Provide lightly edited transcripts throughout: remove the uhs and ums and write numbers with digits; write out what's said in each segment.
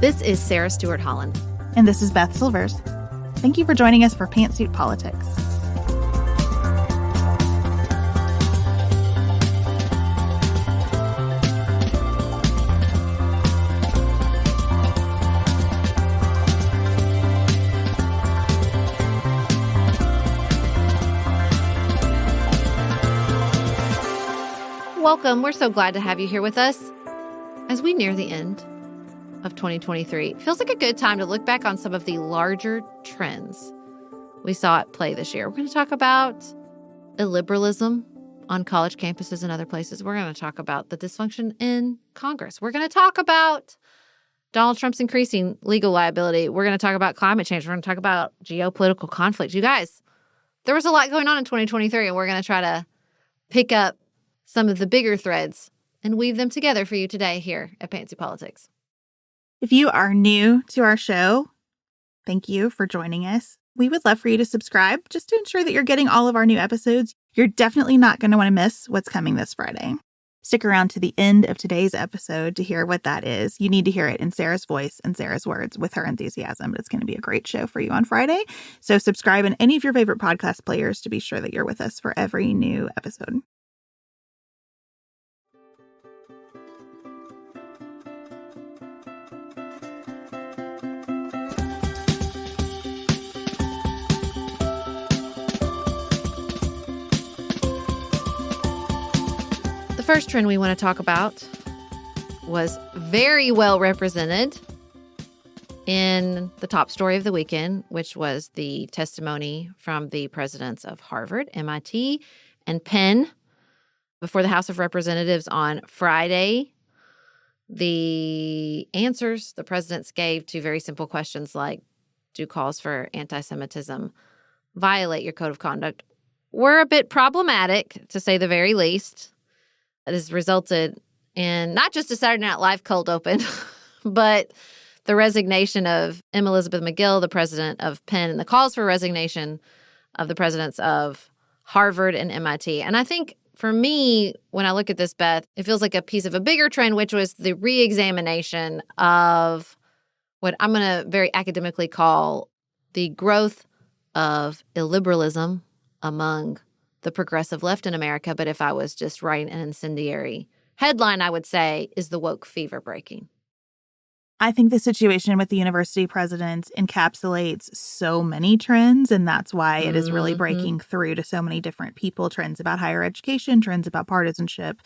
This is Sarah Stewart Holland. And this is Beth Silvers. Thank you for joining us for Pantsuit Politics. Welcome. We're so glad to have you here with us as we near the end of 2023. It feels like a good time to look back on some of the larger trends we saw at play this year. We're going to talk about illiberalism on college campuses and other places. We're going to talk about the dysfunction in Congress. We're going to talk about Donald Trump's increasing legal liability. We're going to talk about climate change. We're going to talk about geopolitical conflict. You guys, there was a lot going on in 2023, and we're going to try to pick up some of the bigger threads and weave them together for you today here at Pantsuit Politics. If you are new to our show, thank you for joining us. We would love for you to subscribe just to ensure that you're getting all of our new episodes. You're definitely not going to want to miss what's coming this Friday. Stick around to the end of today's episode to hear what that is. You need to hear it in Sarah's voice and Sarah's words with her enthusiasm. But it's going to be a great show for you on Friday. So subscribe in any of your favorite podcast players to be sure that you're with us for every new episode. The first trend we want to talk about was very well represented in the top story of the weekend, which was the testimony from the presidents of Harvard, MIT, and Penn before the House of Representatives on Friday. The answers the presidents gave to very simple questions like, do calls for anti-Semitism violate your code of conduct, were a bit problematic, to say the very least. It has resulted in not just a Saturday Night Live cold open, but the resignation of M. Elizabeth McGill, the president of Penn, and the calls for resignation of the presidents of Harvard and MIT. And I think for me, when I look at this, Beth, it feels like a piece of a bigger trend, which was the reexamination of what I'm going to very academically call the growth of illiberalism among the progressive left in America. But if I was just writing an incendiary headline, I would say, is the woke fever breaking? I think the situation with the university presidents encapsulates so many trends, and that's why it is really breaking through to so many different people. Trends about higher education, trends about partisanship,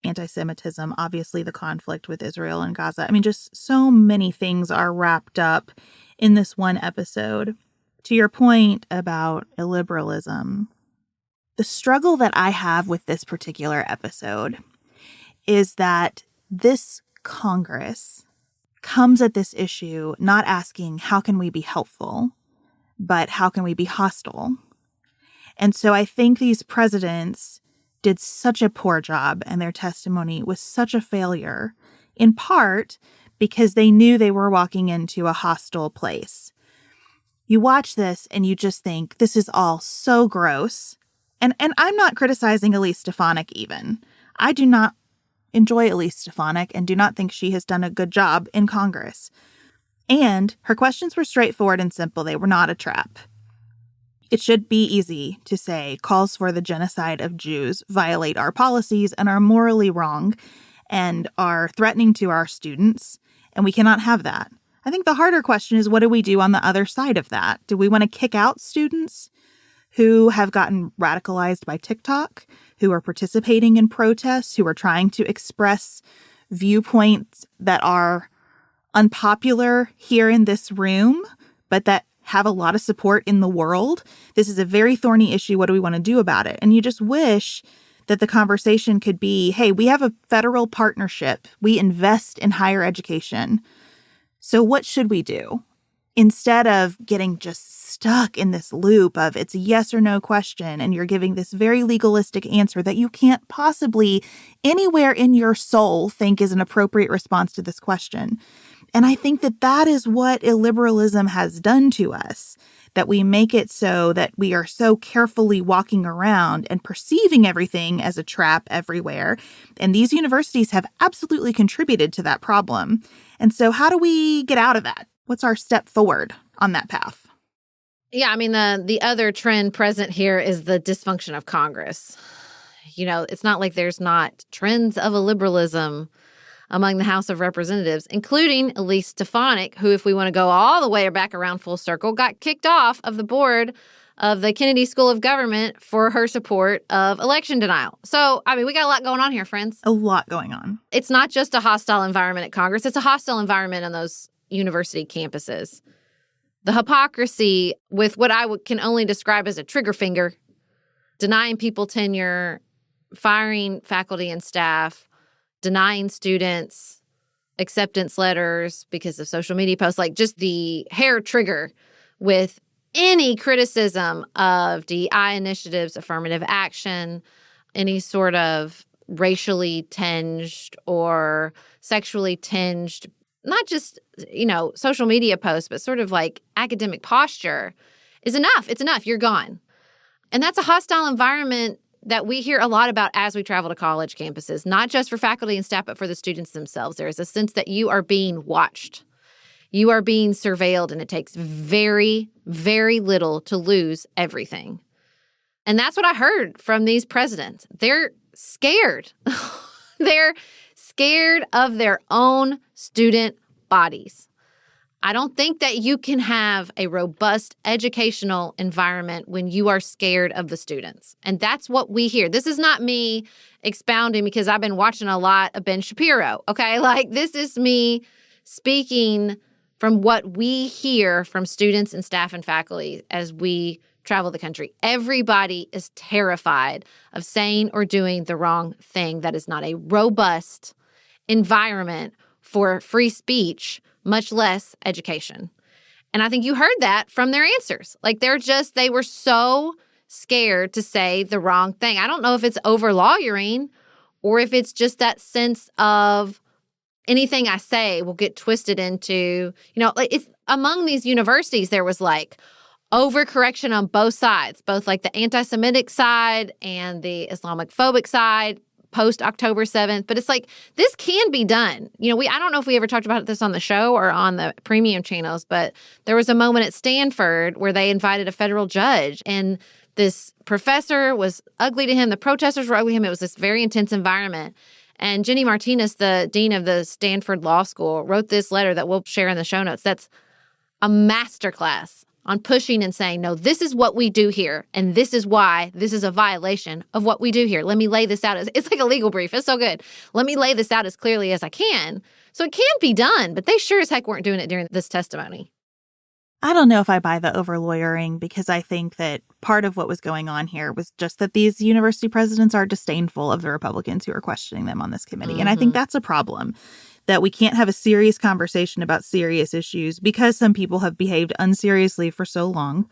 anti-Semitism, obviously the conflict with Israel and Gaza. I mean, just so many things are wrapped up in this one episode. To your point about illiberalism, the struggle that I have with this particular episode is that this Congress comes at this issue not asking, how can we be helpful, but how can we be hostile? And so I think these presidents did such a poor job, and their testimony was such a failure, in part because they knew they were walking into a hostile place. You watch this and you just think, this is all so gross. And I'm not criticizing Elise Stefanik even. I do not enjoy Elise Stefanik and do not think she has done a good job in Congress. And her questions were straightforward and simple. They were not a trap. It should be easy to say calls for the genocide of Jews violate our policies and are morally wrong and are threatening to our students, and we cannot have that. I think the harder question is, what do we do on the other side of that? Do we want to kick out students who have gotten radicalized by TikTok, who are participating in protests, who are trying to express viewpoints that are unpopular here in this room, but that have a lot of support in the world? This is a very thorny issue. What do we want to do about it? And you just wish that the conversation could be, hey, we have a federal partnership. We invest in higher education. So what should we do? Instead of getting just stuck in this loop of it's a yes or no question, and you're giving this very legalistic answer that you can't possibly anywhere in your soul think is an appropriate response to this question. And I think that that is what illiberalism has done to us. that we make it so that we are so carefully walking around and perceiving everything as a trap everywhere. And these universities have absolutely contributed to that problem. And so how do we get out of that? What's our step forward on that path? Yeah, I mean, the other trend present here is the dysfunction of Congress. You know, it's not like there's not trends of illiberalism among the House of Representatives, including Elise Stefanik, who, if we want to go all the way back around full circle, got kicked off of the board of the Kennedy School of Government for her support of election denial. So, I mean, we got a lot going on here, friends. A lot going on. It's not just a hostile environment at Congress. It's a hostile environment on those university campuses. The hypocrisy with what I can only describe as a trigger finger, denying people tenure, firing faculty and staff, denying students acceptance letters because of social media posts, like just the hair trigger with any criticism of DEI initiatives, affirmative action, any sort of racially tinged or sexually tinged, not just, social media posts, but sort of like academic posture is enough. It's enough. You're gone. And that's a hostile environment that we hear a lot about as we travel to college campuses, not just for faculty and staff, but for the students themselves. There is a sense that you are being watched. You are being surveilled, and it takes very, very little to lose everything. And that's what I heard from these presidents. They're scared. They're scared of their own student bodies. I don't think that you can have a robust educational environment when you are scared of the students. And that's what we hear. This is not me expounding because I've been watching a lot of Ben Shapiro, okay? Like, this is me speaking from what we hear from students and staff and faculty as we travel the country. Everybody is terrified of saying or doing the wrong thing. That is not a robust environment for free speech, much less education. And I think you heard that from their answers. Like, they were so scared to say the wrong thing. I don't know if it's over lawyering or if it's just that sense of anything I say will get twisted into, like, it's among these universities, there was like overcorrection on both sides, both like the anti-Semitic side and the Islamophobic side post-October 7th. But it's like, this can be done. I don't know if we ever talked about this on the show or on the premium channels, but there was a moment at Stanford where they invited a federal judge, and this professor was ugly to him. The protesters were ugly to him. It was this very intense environment. And Jenny Martinez, the dean of the Stanford Law School, wrote this letter that we'll share in the show notes. That's a masterclass on pushing and saying, no, this is what we do here, and this is why this is a violation of what we do here. Let me lay this out. It's like a legal brief. It's so good. Let me lay this out as clearly as I can. So it can be done, but they sure as heck weren't doing it during this testimony. I don't know if I buy the over-lawyering, because I think that part of what was going on here was just that these university presidents are disdainful of the Republicans who are questioning them on this committee. And I think that's a problem, that we can't have a serious conversation about serious issues because some people have behaved unseriously for so long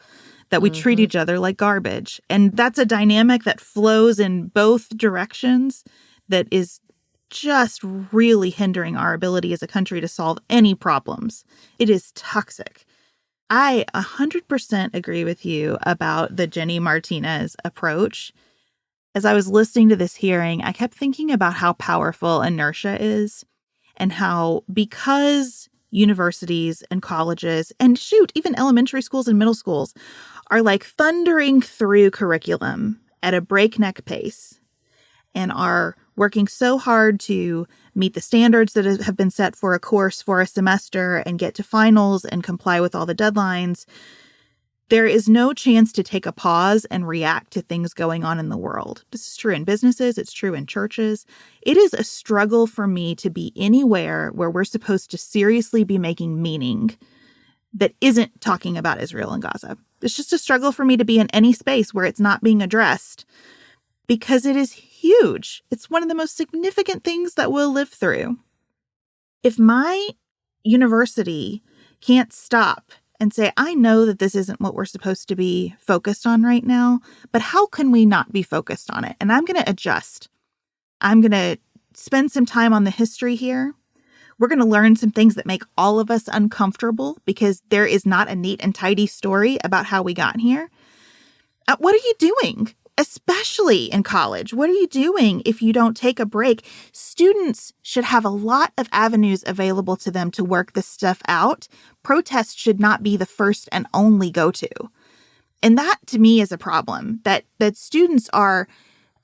that we treat each other like garbage. And that's a dynamic that flows in both directions that is just really hindering our ability as a country to solve any problems. It is toxic. I 100% agree with you about the Jenny Martinez approach. As I was listening to this hearing, I kept thinking about how powerful inertia is, and how, because universities and colleges and even elementary schools and middle schools are like thundering through curriculum at a breakneck pace and are working so hard to meet the standards that have been set for a course for a semester and get to finals and comply with all the deadlines, there is no chance to take a pause and react to things going on in the world. This is true in businesses. It's true in churches. It is a struggle for me to be anywhere where we're supposed to seriously be making meaning that isn't talking about Israel and Gaza. It's just a struggle for me to be in any space where it's not being addressed, because it is huge. It's one of the most significant things that we'll live through. If my university can't stop and say, I know that this isn't what we're supposed to be focused on right now, but how can we not be focused on it? And I'm going to adjust. I'm going to spend some time on the history here. We're going to learn some things that make all of us uncomfortable because there is not a neat and tidy story about how we got here. What are you doing? Especially in college, what are you doing if you don't take a break? Students should have a lot of avenues available to them to work this stuff out. Protest should not be the first and only go-to. And that, to me, is a problem, that students are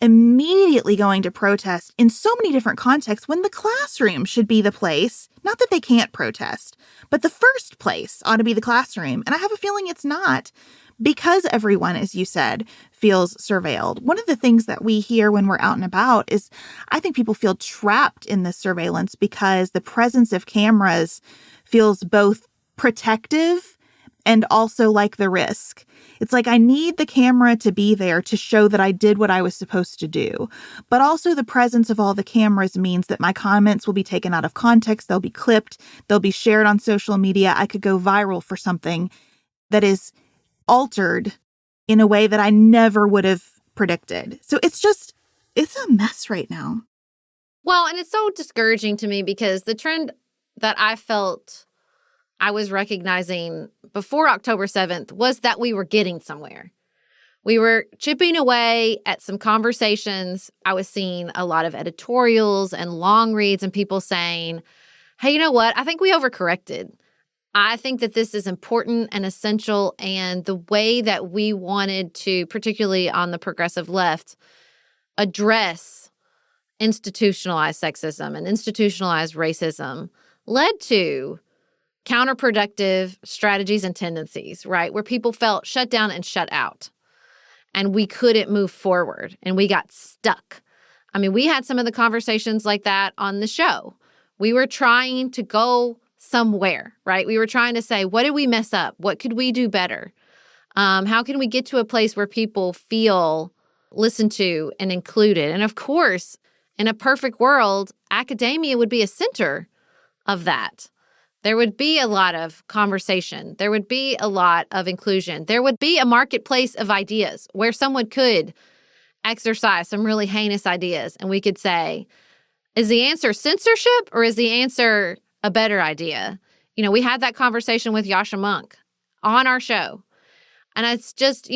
immediately going to protest in so many different contexts when the classroom should be the place, not that they can't protest, but the first place ought to be the classroom. And I have a feeling it's not. Because everyone, as you said, feels surveilled. One of the things that we hear when we're out and about is I think people feel trapped in this surveillance because the presence of cameras feels both protective and also like the risk. It's like I need the camera to be there to show that I did what I was supposed to do. But also the presence of all the cameras means that my comments will be taken out of context. They'll be clipped. They'll be shared on social media. I could go viral for something that is altered in a way that I never would have predicted. So it's a mess right now. Well, and it's so discouraging to me because the trend that I felt I was recognizing before October 7th was that we were getting somewhere. We were chipping away at some conversations. I was seeing a lot of editorials and long reads and people saying, hey, you know what? I think we overcorrected. I think that this is important and essential, and the way that we wanted to, particularly on the progressive left, address institutionalized sexism and institutionalized racism led to counterproductive strategies and tendencies, right? Where people felt shut down and shut out, and we couldn't move forward, and we got stuck. I mean, we had some of the conversations like that on the show. We were trying to go somewhere, right? We were trying to say, what did we mess up? What could we do better? How can we get to a place where people feel listened to and included? And of course, in a perfect world, academia would be a center of that. There would be a lot of conversation. There would be a lot of inclusion. There would be a marketplace of ideas where someone could exercise some really heinous ideas. And we could say, is the answer censorship or is the answer a better idea? You know, we had that conversation with Yasha Monk on our show. And it's just,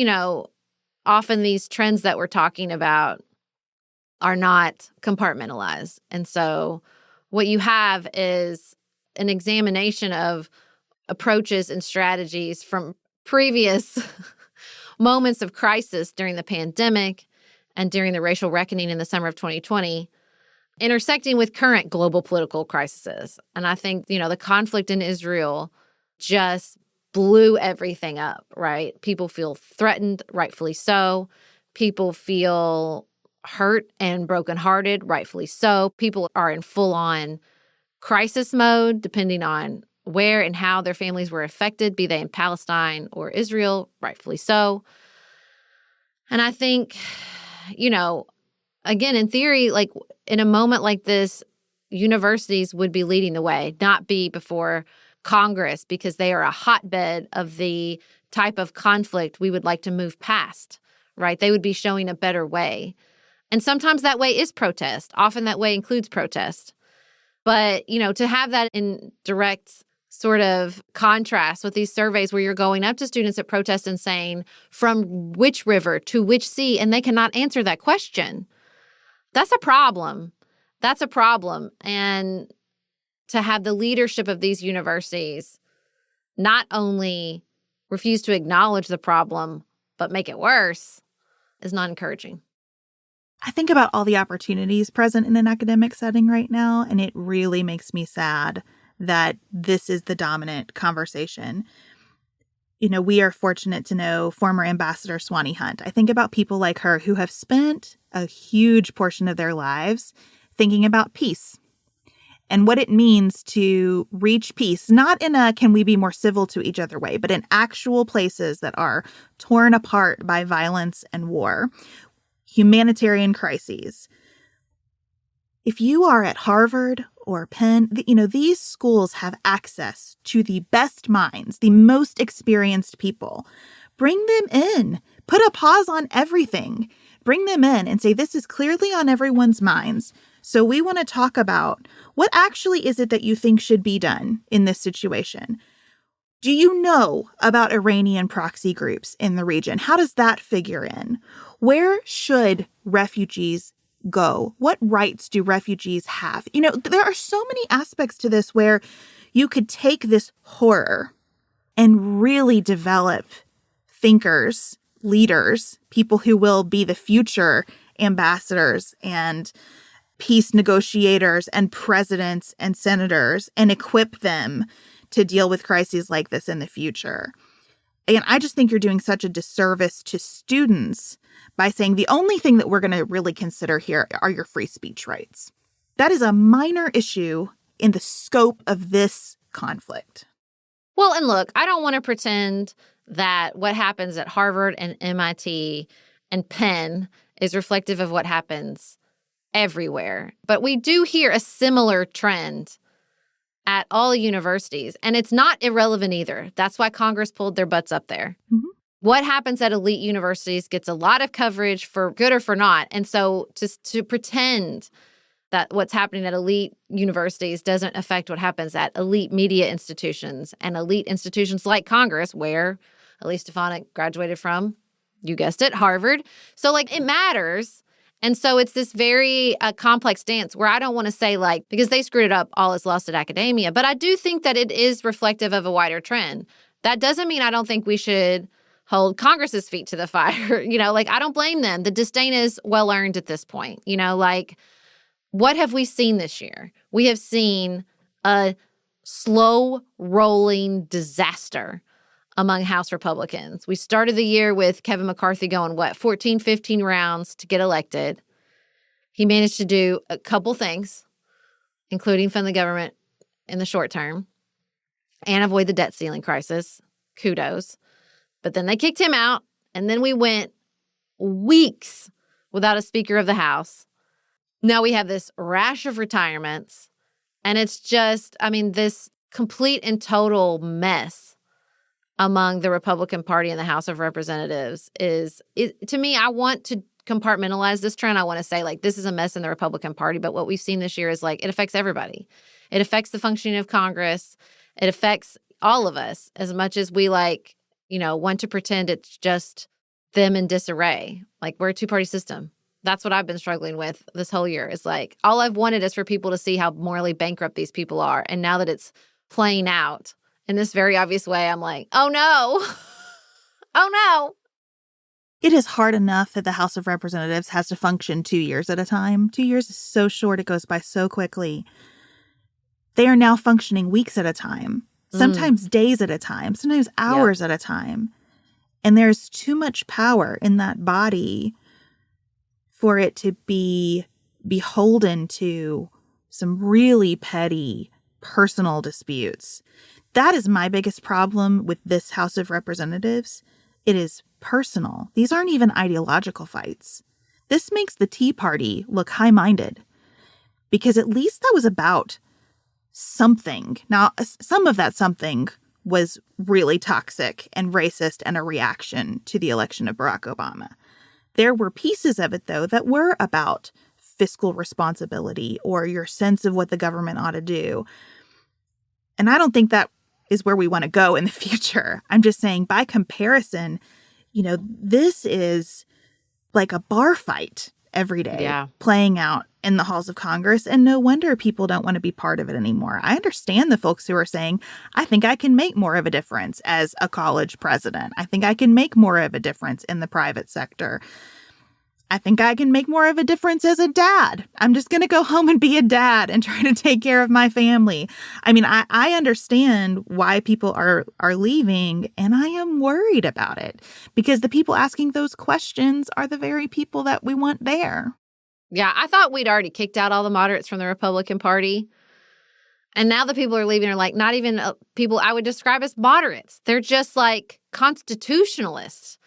often these trends that we're talking about are not compartmentalized. And so what you have is an examination of approaches and strategies from previous moments of crisis during the pandemic and during the racial reckoning in the summer of 2020, intersecting with current global political crises. And I think, the conflict in Israel just blew everything up, right? People feel threatened, rightfully so. People feel hurt and brokenhearted, rightfully so. People are in full-on crisis mode, depending on where and how their families were affected, be they in Palestine or Israel, rightfully so. And I think, again, in theory, like in a moment like this, universities would be leading the way, not be before Congress, because they are a hotbed of the type of conflict we would like to move past, right? They would be showing a better way. And sometimes that way is protest. Often that way includes protest. But, to have that in direct sort of contrast with these surveys where you're going up to students at protest and saying, from which river to which sea, and they cannot answer that question. That's a problem. That's a problem. And to have the leadership of these universities not only refuse to acknowledge the problem, but make it worse is not encouraging. I think about all the opportunities present in an academic setting right now, and it really makes me sad that this is the dominant conversation. We are fortunate to know former Ambassador Swanee Hunt. I think about people like her who have spent a huge portion of their lives thinking about peace and what it means to reach peace, not in a can we be more civil to each other way, but in actual places that are torn apart by violence and war. Humanitarian crises. If you are at Harvard or Penn, these schools have access to the best minds, the most experienced people. Bring them in. Put a pause on everything. Bring them in and say, this is clearly on everyone's minds. So we want to talk about what actually is it that you think should be done in this situation. Do you know about Iranian proxy groups in the region? How does that figure in? Where should refugees go? What rights do refugees have? You know, there are so many aspects to this where you could take this horror and really develop thinkers, leaders, people who will be the future ambassadors and peace negotiators and presidents and senators, and equip them to deal with crises like this in the future. And I just think you're doing such a disservice to students by saying the only thing that we're going to really consider here are your free speech rights. That is a minor issue in the scope of this conflict. Well, and look, I don't want to pretend that what happens at Harvard and MIT and Penn is reflective of what happens everywhere. But we do hear a similar trend at all universities, and it's not irrelevant either. That's why Congress pulled their butts up there. Mm-hmm. What happens at elite universities gets a lot of coverage for good or for not. And so to pretend that what's happening at elite universities doesn't affect what happens at elite media institutions and elite institutions like Congress, where Elise Stefanik graduated from, you guessed it, Harvard. So, like, it matters. And so it's this very complex dance where I don't want to say, like, because they screwed it up, all is lost at academia. But I do think that it is reflective of a wider trend. That doesn't mean I don't think we should hold Congress's feet to the fire. You know, like, I don't blame them. The disdain is well earned at this point. You know, like, what have we seen this year? We have seen a slow rolling disaster among House Republicans. We started the year with Kevin McCarthy going, 14, 15 rounds to get elected. He managed to do a couple things, including fund the government in the short term and avoid the debt ceiling crisis. Kudos. But then they kicked him out, and then we went weeks without a Speaker of the House. Now we have this rash of retirements, and it's just, this complete and total mess among the Republican Party in the House of Representatives is to me, I want to compartmentalize this trend. I want to say, like, this is a mess in the Republican Party, but what we've seen this year is, like, it affects everybody. It affects the functioning of Congress. It affects all of us as much as we, like, want to pretend it's just them in disarray. Like, we're a two-party system. That's what I've been struggling with this whole year. Is like, all I've wanted is for people to see how morally bankrupt these people are. And now that it's playing out in this very obvious way, I'm like, oh no. Oh no. It is hard enough that the House of Representatives has to function 2 years at a time. 2 years is so short. It goes by so quickly. They are now functioning weeks at a time, sometimes days at a time, sometimes hours at a time. And there's too much power in that body for it to be beholden to some really petty personal disputes. That is my biggest problem with this House of Representatives. It is personal. These aren't even ideological fights. This makes the Tea Party look high-minded, because at least that was about something. Now, some of that something was really toxic and racist and a reaction to the election of Barack Obama. There were pieces of it, though, that were about fiscal responsibility or your sense of what the government ought to do. And I don't think that is where we want to go in the future. I'm just saying, by comparison, this is like a bar fight every day playing out in the halls of Congress. And no wonder people don't want to be part of it anymore. I understand the folks who are saying, I think I can make more of a difference as a college president. I think I can make more of a difference in the private sector. I think I can make more of a difference as a dad. I'm just going to go home and be a dad and try to take care of my family. I understand why people are leaving, and I am worried about it because the people asking those questions are the very people that we want there. Yeah, I thought we'd already kicked out all the moderates from the Republican Party. And now the people are leaving are like not even people I would describe as moderates. They're just like constitutionalists.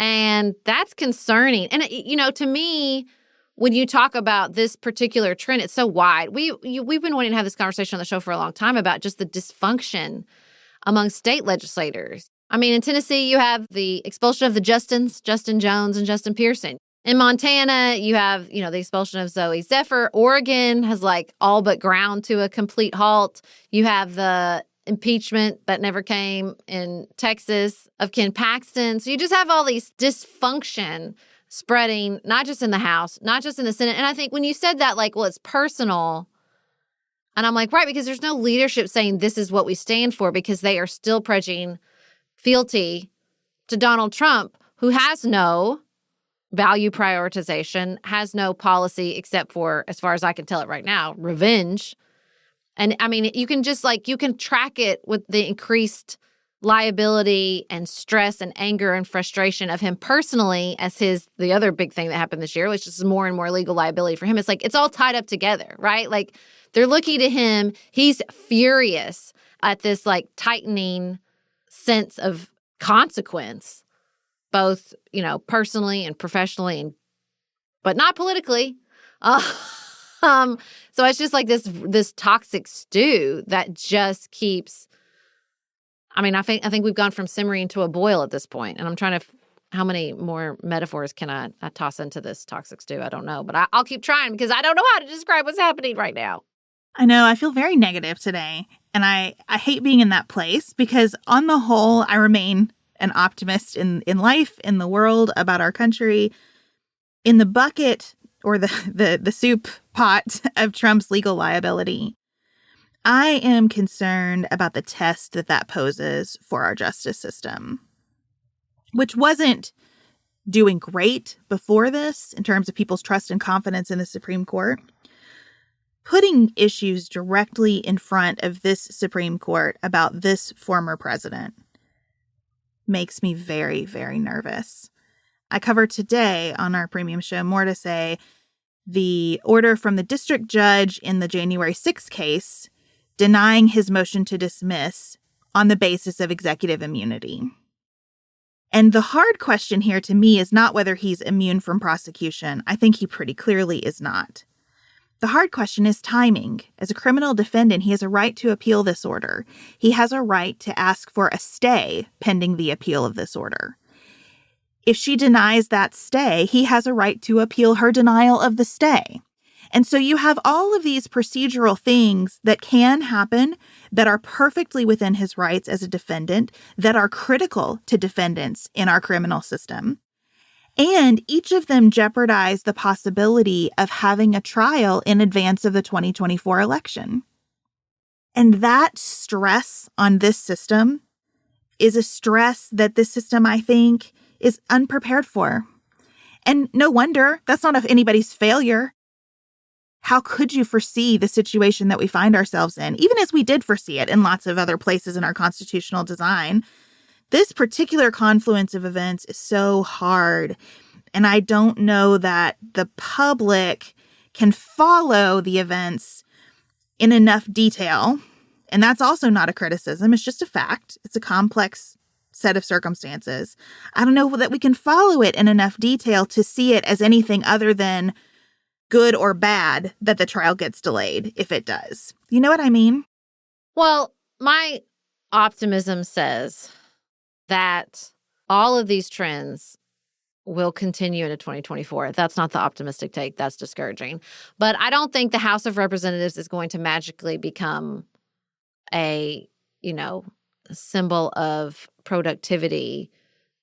And that's concerning. And, to me, when you talk about this particular trend, it's so wide. We've been wanting to have this conversation on the show for a long time about just the dysfunction among state legislators. In Tennessee, you have the expulsion of the Justin Jones and Justin Pearson. In Montana, you have, the expulsion of Zoe Zephyr. Oregon has all but ground to a complete halt. You have the impeachment that never came in Texas of Ken Paxton. So you just have all these dysfunction spreading, not just in the House, not just in the Senate. And I think when you said that, it's personal. And I'm right, because there's no leadership saying this is what we stand for, because they are still pledging fealty to Donald Trump, who has no value prioritization, has no policy except for, as far as I can tell it right now, revenge. And I mean, you can just you can track it with the increased liability and stress and anger and frustration of him personally as the other big thing that happened this year, which is more and more legal liability for him. It's it's all tied up together, right? They're looking to him. He's furious at this tightening sense of consequence, both, personally and professionally, but not politically. So it's just this toxic stew that just keeps. I mean, I think we've gone from simmering to a boil at this point, and I'm trying to. How many more metaphors can I toss into this toxic stew? I don't know, but I'll keep trying because I don't know how to describe what's happening right now. I know. I feel very negative today, and I hate being in that place because on the whole, I remain an optimist in life, in the world, about our country. In the bucket or the soup pot of Trump's legal liability, I am concerned about the test that poses for our justice system, which wasn't doing great before this in terms of people's trust and confidence in the Supreme Court. Putting issues directly in front of this Supreme Court about this former president makes me very, very nervous. I covered today on our premium show More to Say the order from the district judge in the January 6th case denying his motion to dismiss on the basis of executive immunity. And the hard question here to me is not whether he's immune from prosecution. I think he pretty clearly is not. The hard question is timing. As a criminal defendant, he has a right to appeal this order. He has a right to ask for a stay pending the appeal of this order. If she denies that stay, he has a right to appeal her denial of the stay. And so you have all of these procedural things that can happen that are perfectly within his rights as a defendant, that are critical to defendants in our criminal system. And each of them jeopardize the possibility of having a trial in advance of the 2024 election. And that stress on this system is a stress that this system, I think, is unprepared for. And no wonder, that's not anybody's failure. How could you foresee the situation that we find ourselves in, even as we did foresee it in lots of other places in our constitutional design? This particular confluence of events is so hard, and I don't know that the public can follow the events in enough detail. And that's also not a criticism. It's just a fact. It's a complex set of circumstances. I don't know that we can follow it in enough detail to see it as anything other than good or bad that the trial gets delayed, if it does. You know what I mean? Well, my optimism says that all of these trends will continue into 2024. That's not the optimistic take. That's discouraging. But I don't think the House of Representatives is going to magically become a, symbol of productivity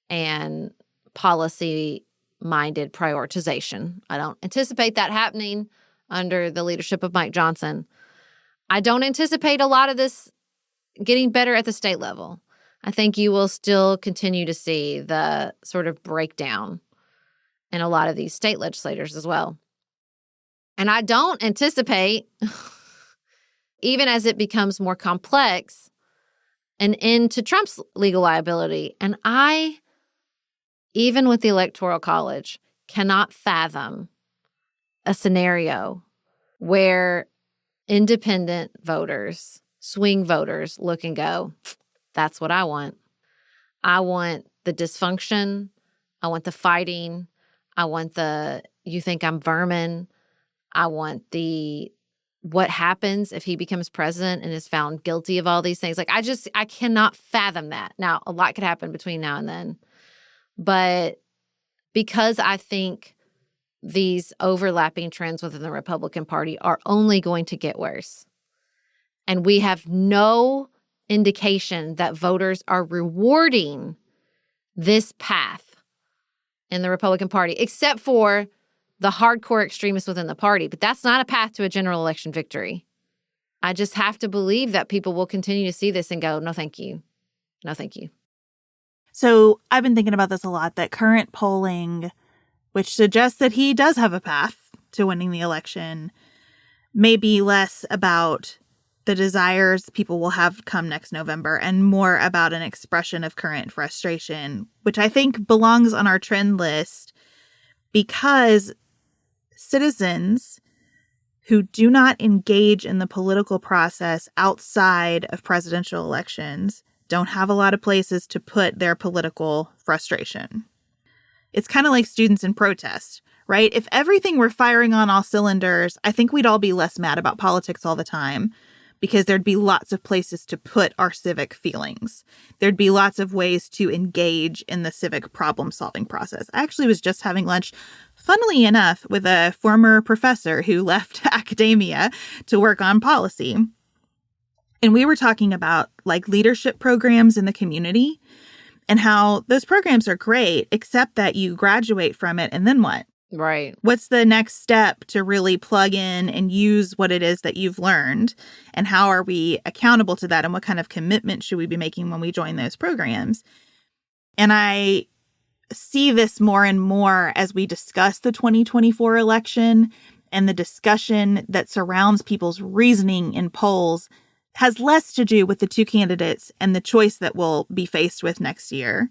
and policy-minded prioritization. I don't anticipate that happening under the leadership of Mike Johnson. I don't anticipate a lot of this getting better at the state level. I think you will still continue to see the sort of breakdown in a lot of these state legislators as well. And I don't anticipate, even as it becomes more complex, an end to Trump's legal liability. And I, even with the Electoral College, cannot fathom a scenario where independent voters, swing voters, look and go, that's what I want. I want the dysfunction. I want the fighting. I want you think I'm vermin. I want what happens if he becomes president and is found guilty of all these things. I cannot fathom that. Now, a lot could happen between now and then. But because I think these overlapping trends within the Republican Party are only going to get worse. And we have no indication that voters are rewarding this path in the Republican Party, except for the hardcore extremists within the party. But that's not a path to a general election victory. I just have to believe that people will continue to see this and go, no, thank you. No, thank you. So I've been thinking about this a lot, that current polling, which suggests that he does have a path to winning the election, may be less about the desires people will have come next November and more about an expression of current frustration, which I think belongs on our trend list because citizens who do not engage in the political process outside of presidential elections don't have a lot of places to put their political frustration. It's kind of like students in protest, right? If everything were firing on all cylinders, I think we'd all be less mad about politics all the time because there'd be lots of places to put our civic feelings. There'd be lots of ways to engage in the civic problem-solving process. I actually was just having lunch, funnily enough, with a former professor who left academia to work on policy. And we were talking about like leadership programs in the community and how those programs are great, except that you graduate from it and then what? Right. What's the next step to really plug in and use what it is that you've learned? And how are we accountable to that? And what kind of commitment should we be making when we join those programs? And I see this more and more as we discuss the 2024 election, and the discussion that surrounds people's reasoning in polls has less to do with the two candidates and the choice that we'll be faced with next year,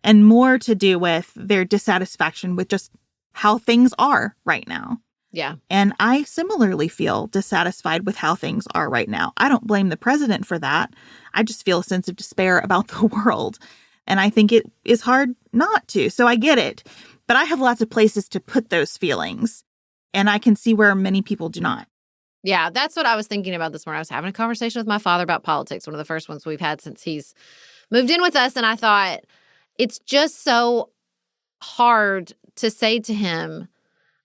and more to do with their dissatisfaction with just how things are right now. Yeah. And I similarly feel dissatisfied with how things are right now. I don't blame the president for that. I just feel a sense of despair about the world. And I think it is hard not to. So I get it. But I have lots of places to put those feelings. And I can see where many people do not. Yeah, that's what I was thinking about this morning. I was having a conversation with my father about politics, one of the first ones we've had since he's moved in with us. And I thought, it's just so hard to say to him,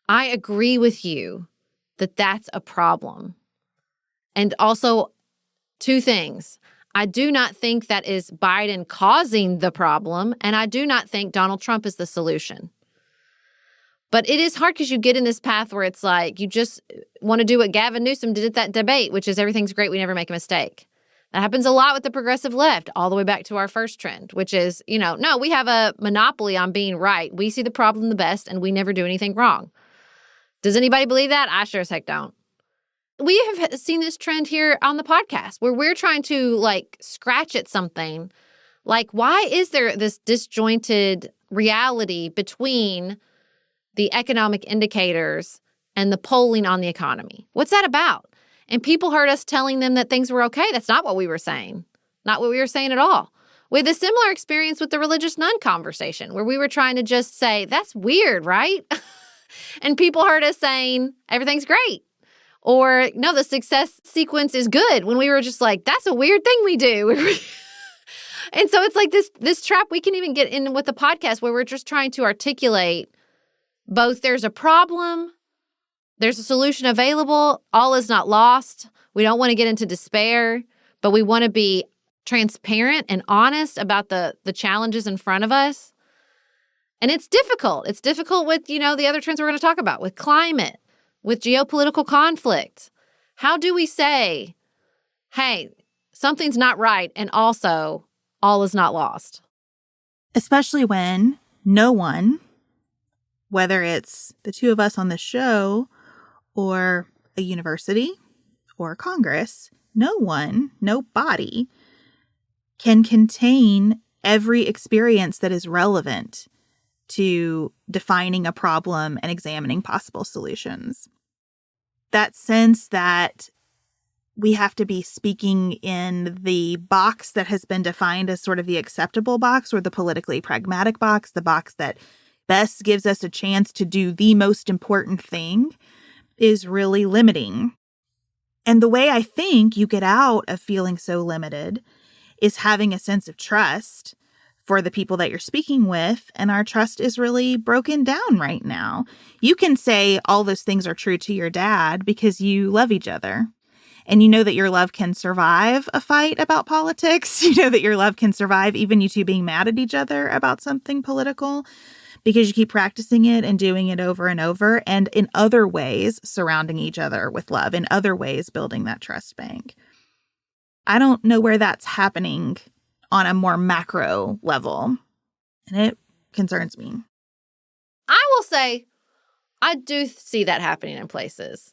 I agree with you that that's a problem. And also, two things. I do not think that is Biden causing the problem, and I do not think Donald Trump is the solution. But it is hard because you get in this path where it's like you just want to do what Gavin Newsom did at that debate, which is everything's great, we never make a mistake. That happens a lot with the progressive left, all the way back to our first trend, which is, no, we have a monopoly on being right. We see the problem the best, and we never do anything wrong. Does anybody believe that? I sure as heck don't. We have seen this trend here on the podcast where we're trying to, scratch at something. Like, why is there this disjointed reality between the economic indicators and the polling on the economy? What's that about? And people heard us telling them that things were okay. That's not what we were saying. Not what we were saying at all. We had a similar experience with the religious nun conversation where we were trying to just say, that's weird, right? And people heard us saying, everything's great. Or, no, the success sequence is good. When we were just like, that's a weird thing we do. And so it's like this trap we can even get in with the podcast where we're just trying to articulate both there's a problem, there's a solution available, all is not lost. We don't want to get into despair, but we want to be transparent and honest about the challenges in front of us. And it's difficult. It's difficult with, the other trends we're going to talk about, with climate, with geopolitical conflict. How do we say, hey, something's not right, and also all is not lost? Especially when no one, whether it's the two of us on this show or a university or Congress, nobody can contain every experience that is relevant to defining a problem and examining possible solutions. That sense that we have to be speaking in the box that has been defined as sort of the acceptable box or the politically pragmatic box, the box that best gives us a chance to do the most important thing, is really limiting. And the way I think you get out of feeling so limited is having a sense of trust for the people that you're speaking with, and our trust is really broken down right now. You can say all those things are true to your dad because you love each other. And you know that your love can survive a fight about politics. You know that your love can survive even you two being mad at each other about something political because you keep practicing it and doing it over and over, and in other ways surrounding each other with love, in other ways building that trust bank. I don't know where that's happening on a more macro level, and it concerns me. I will say I do see that happening in places.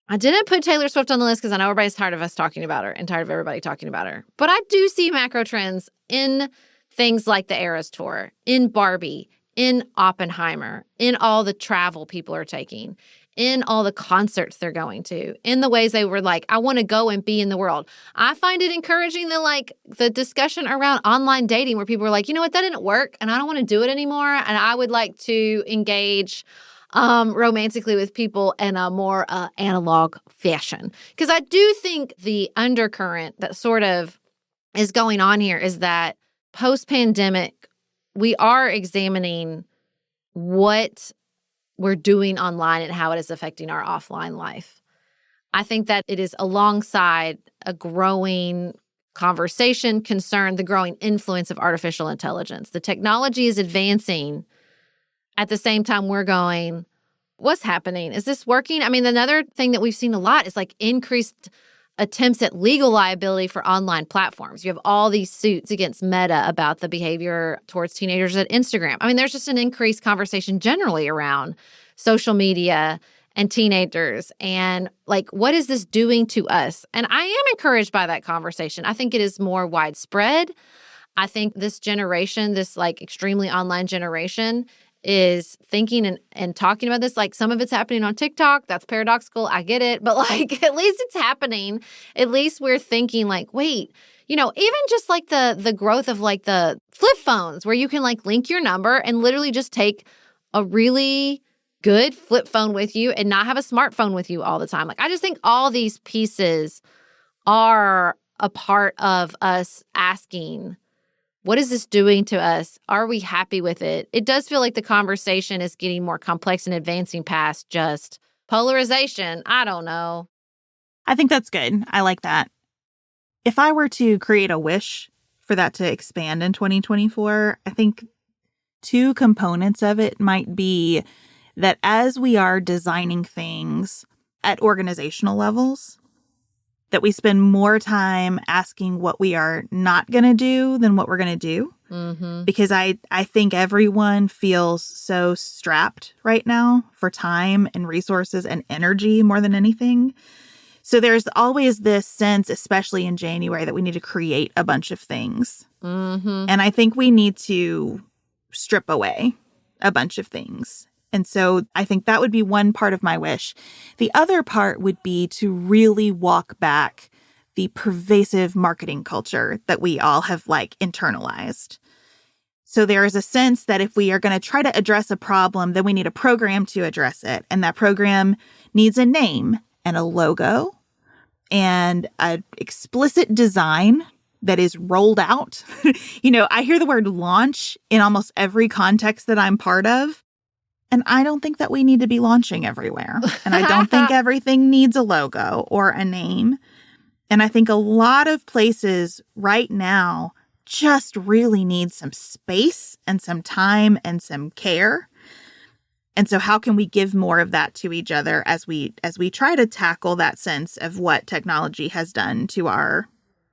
I didn't put Taylor Swift on the list because I know everybody's tired of us talking about her and tired of everybody talking about her. But I do see macro trends in things like the Eras Tour, in Barbie, in Oppenheimer, in all the travel people are taking, in all the concerts they're going to, in the ways they were like, I want to go and be in the world. I find it encouraging that the discussion around online dating where people are like, you know what, that didn't work and I don't want to do it anymore. And I would like to engage romantically with people in a more analog fashion. Because I do think the undercurrent that sort of is going on here is that post-pandemic, we are examining what we're doing online and how it is affecting our offline life. I think that it is alongside a growing conversation, concern, the growing influence of artificial intelligence. The technology is advancing. At the same time, we're going, what's happening? Is this working? I mean, another thing that we've seen a lot is increased attempts at legal liability for online platforms. You have all these suits against Meta about the behavior towards teenagers at Instagram. I mean, there's just an increased conversation generally around social media and teenagers and what is this doing to us? And I am encouraged by that conversation. I think it is more widespread. I think this generation, this extremely online generation, is thinking and talking about this. Some of it's happening on TikTok. That's paradoxical. I get it. But at least it's happening. At least we're thinking wait, even just the growth of the flip phones where you can link your number and literally just take a really good flip phone with you and not have a smartphone with you all the time. I just think all these pieces are a part of us asking, what is this doing to us? Are we happy with it? It does feel like the conversation is getting more complex and advancing past just polarization. I don't know. I think that's good. I like that. If I were to create a wish for that to expand in 2024, I think two components of it might be that as we are designing things at organizational levels, that we spend more time asking what we are not going to do than what we're going to do. Mm-hmm. Because I think everyone feels so strapped right now for time and resources and energy more than anything. So there's always this sense, especially in January, that we need to create a bunch of things. Mm-hmm. And I think we need to strip away a bunch of things. And so I think that would be one part of my wish. The other part would be to really walk back the pervasive marketing culture that we all have internalized. So there is a sense that if we are going to try to address a problem, then we need a program to address it. And that program needs a name and a logo and an explicit design that is rolled out. I hear the word launch in almost every context that I'm part of. And I don't think that we need to be launching everywhere. And I don't think everything needs a logo or a name. And I think a lot of places right now just really need some space and some time and some care. And so how can we give more of that to each other as we try to tackle that sense of what technology has done to our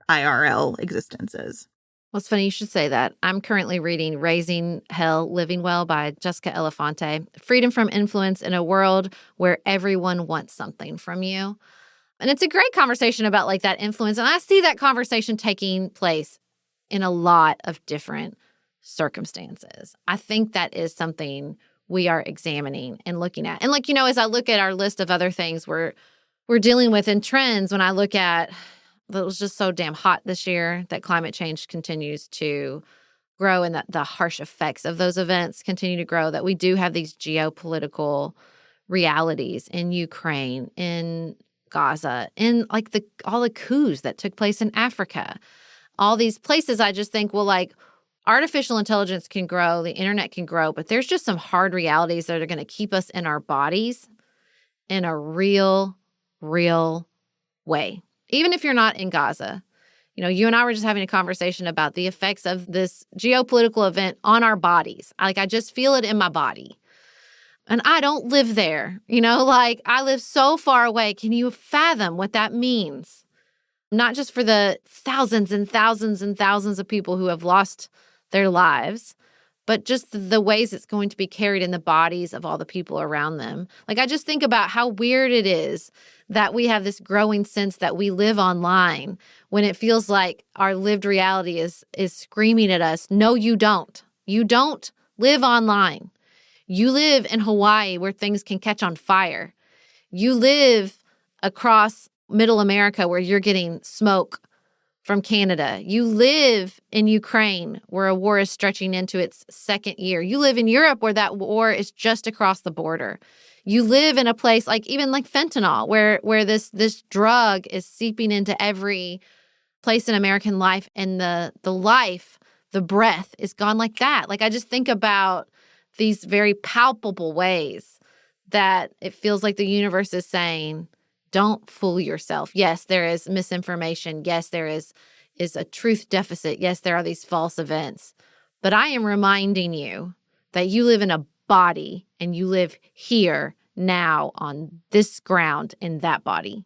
IRL existences? Well, it's funny you should say that. I'm currently reading Raising Hell, Living Well by Jessica Elefante. Freedom from influence in a world where everyone wants something from you. And it's a great conversation about that influence. And I see that conversation taking place in a lot of different circumstances. I think that is something we are examining and looking at. And as I look at our list of other things we're dealing with in trends, when I look at it was just so damn hot this year that climate change continues to grow and that the harsh effects of those events continue to grow, that we do have these geopolitical realities in Ukraine, in Gaza, in all the coups that took place in Africa. All these places I just think, artificial intelligence can grow, the internet can grow, but there's just some hard realities that are going to keep us in our bodies in a real way. Even if you're not in Gaza. You and I were just having a conversation about the effects of this geopolitical event on our bodies. I just feel it in my body. And I don't live there. I live so far away. Can you fathom what that means? Not just for the thousands and thousands and thousands of people who have lost their lives, but just the ways it's going to be carried in the bodies of all the people around them. I just think about how weird it is that we have this growing sense that we live online when it feels like our lived reality is screaming at us, no, you don't. You don't live online. You live in Hawaii where things can catch on fire. You live across Middle America where you're getting smoke from Canada. You live in Ukraine where a war is stretching into its second year. You live in Europe where that war is just across the border. You live in a place like fentanyl where this drug is seeping into every place in American life, and the breath is gone like that. I just think about these very palpable ways that it feels like the universe is saying, don't fool yourself. Yes, there is misinformation. Yes, there is a truth deficit. Yes, there are these false events. But I am reminding you that you live in a body and you live here now on this ground in that body.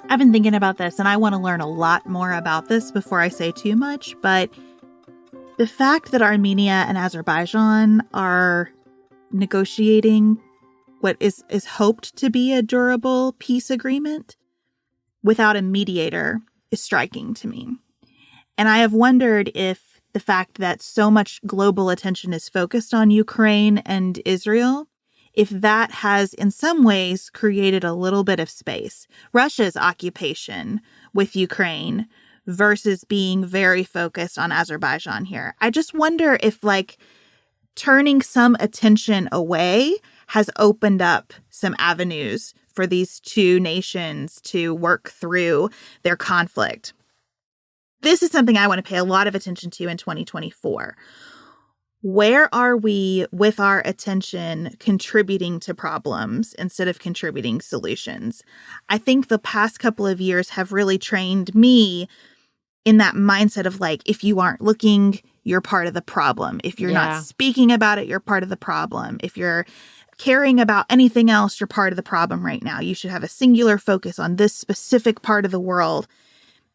I've been thinking about this, and I want to learn a lot more about this before I say too much, but the fact that Armenia and Azerbaijan are negotiating what is hoped to be a durable peace agreement without a mediator is striking to me. And I have wondered if the fact that so much global attention is focused on Ukraine and Israel, if that has in some ways created a little bit of space. Russia's occupation with Ukraine versus being very focused on Azerbaijan here. I just wonder if turning some attention away has opened up some avenues for these two nations to work through their conflict. This is something I want to pay a lot of attention to in 2024. Where are we with our attention contributing to problems instead of contributing solutions? I think the past couple of years have really trained me in that mindset of if you aren't looking, you're part of the problem. If you're not speaking about it, you're part of the problem. If you're caring about anything else, you're part of the problem right now. You should have a singular focus on this specific part of the world.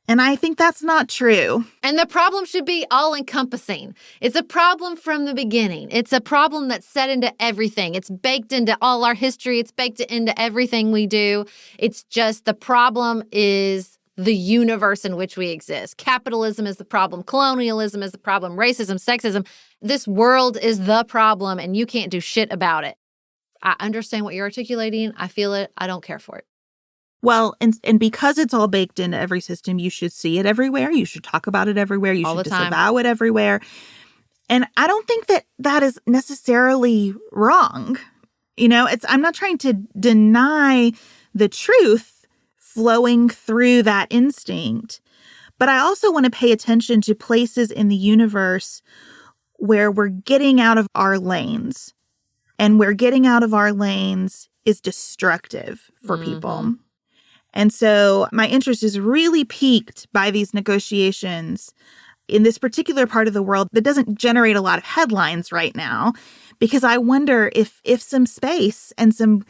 And I think that's not true. And the problem should be all-encompassing. It's a problem from the beginning. It's a problem that's set into everything. It's baked into all our history. It's baked into everything we do. It's just the problem is the universe in which we exist. Capitalism is the problem. Colonialism is the problem. Racism, sexism. This world is the problem, and you can't do shit about it. I understand what you're articulating. I feel it. I don't care for it. Well, and because it's all baked into every system, you should see it everywhere. You should talk about it everywhere. You should disavow it everywhere. And I don't think that is necessarily wrong. I'm not trying to deny the truth flowing through that instinct. But I also want to pay attention to places in the universe where we're getting out of our lanes. And where getting out of our lanes is destructive for people. And so my interest is really piqued by these negotiations in this particular part of the world that doesn't generate a lot of headlines right now, because I wonder if some space and some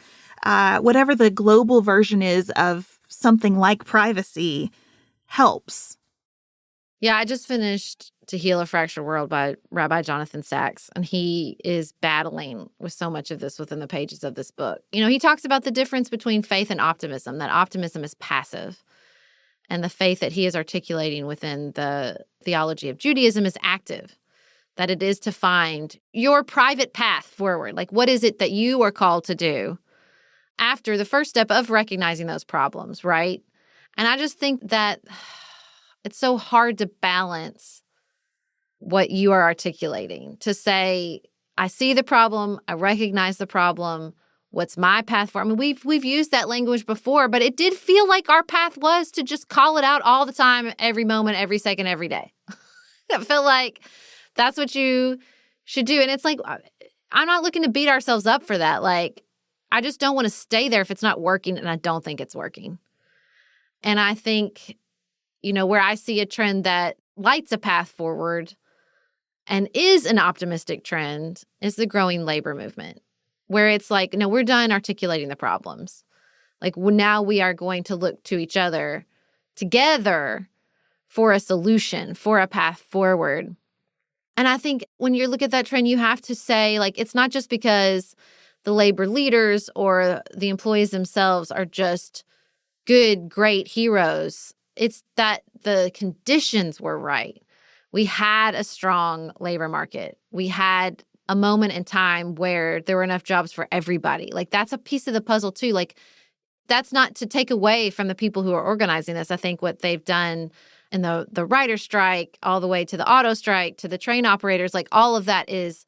whatever the global version is of something like privacy helps. Yeah, I just finished To Heal a Fractured World by Rabbi Jonathan Sacks, and he is battling with so much of this within the pages of this book. He talks about the difference between faith and optimism, that optimism is passive, and the faith that he is articulating within the theology of Judaism is active, that it is to find your private path forward. What is it that you are called to do after the first step of recognizing those problems, right? And I just think that it's so hard to balance what you are articulating, to say I see the problem. I recognize the problem. What's my path forward? I mean, we've used that language before, but it did feel like our path was to just call it out all the time, every moment, every second, every day. I feel like that's what you should do. And it's like, I'm not looking to beat ourselves up for that. Like, I just don't want to stay there if it's not working, and I don't think it's working. And I think, where I see a trend that lights a path forward and is an optimistic trend is the growing labor movement, where it's like, no, we're done articulating the problems. Like, now we are going to look to each other together for a solution, for a path forward. And I think when you look at that trend, you have to say, like, it's not just because the labor leaders or the employees themselves are just good, great heroes. It's that the conditions were right. We had a strong labor market. We had a moment in time where there were enough jobs for everybody. Like, that's a piece of the puzzle too. Like, that's not to take away from the people who are organizing this. I think what they've done in the writer strike, all the way to the auto strike, to the train operators, like, all of that is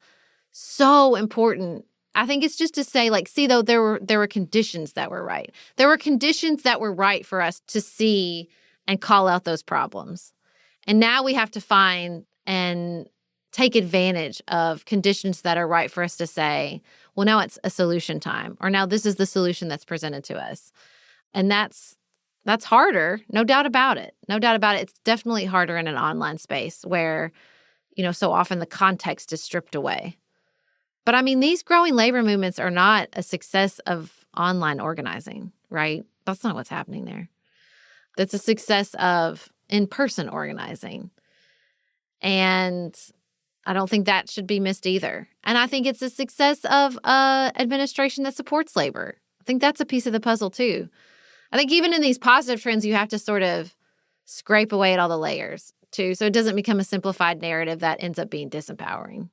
so important. I think it's just to say, like, see, though, there were conditions that were right. There were conditions that were right for us to see and call out those problems. And now we have to find and take advantage of conditions that are right for us to say, well, now it's a solution time, or now this is the solution that's presented to us. And that's harder, no doubt about it. No doubt about it. It's definitely harder in an online space where, so often the context is stripped away. But I mean, these growing labor movements are not a success of online organizing, right? That's not what's happening there. That's a success of in-person organizing. And I don't think that should be missed either. And I think it's a success of administration that supports labor. I think that's a piece of the puzzle too. I think even in these positive trends, you have to sort of scrape away at all the layers too, so it doesn't become a simplified narrative that ends up being disempowering.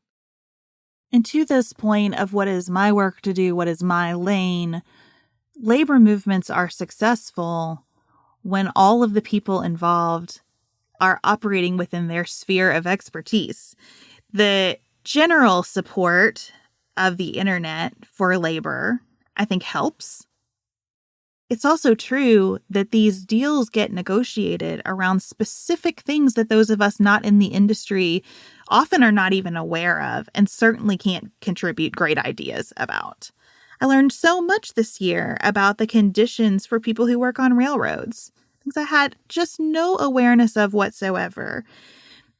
And to this point of what is my work to do, what is my lane, labor movements are successful when all of the people involved are operating within their sphere of expertise. The general support of the internet for labor, I think, helps. It's also true that these deals get negotiated around specific things that those of us not in the industry often are not even aware of and certainly can't contribute great ideas about. I learned so much this year about the conditions for people who work on railroads, things I had just no awareness of whatsoever.